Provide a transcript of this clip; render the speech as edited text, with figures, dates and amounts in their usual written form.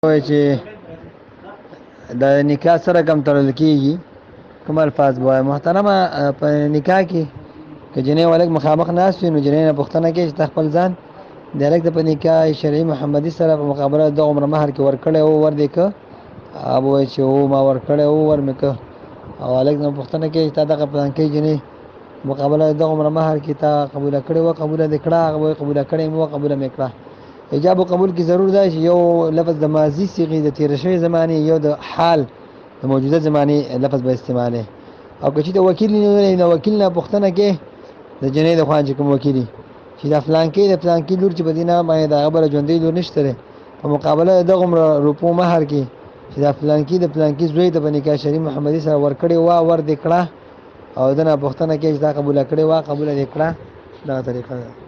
وایي چې د نکاح سره کوم تړل کېږي کوم الفاظ به وایي محترمه په نکاح کې که جنۍ ولک مخامخ ناست وي نو جنۍ نه پوښتنه کوي چې ته خپل ځان د هلک د په نکاح شرعي محمدي سره په مقابله د عمر مهر کې ورکړی او ور دې که هغه وایي چې هو ما ورکړی او ور مې که او هلک نه پوښتنه کوي چې تا دغه پلانکۍ جنۍ مقابله د عمر مهر کې تا قبوله کړې وه قبوله دې کړه هغه وایي قبوله کړې مې وه قبوله مې کړه ایجاب او قبول کې ضرور دی چې یو لفظ د ماضي صيغې د تېره شوې زمانې یو د حال د موجوده زمانې لفظ به استعمالوي او که چې د وکیل نه وکیل نه پوښتنه کې د جنۍ د خوا چې کوم وکیلي چې د فلانکۍ د فلانکۍ لور چې په دې نامه باندې د هغه بله ژوندۍ لور نشته دی په مقابله د دغه روپو مهر کې چې د فلانکۍ د فلانکۍ زوی ته په نکاح شرعي محمدي سره ورکړې وه ور دې کړه او د نه پوښتنه کوي چې دا قبوله کړې وه قبوله دې کړه دغه طریقه ده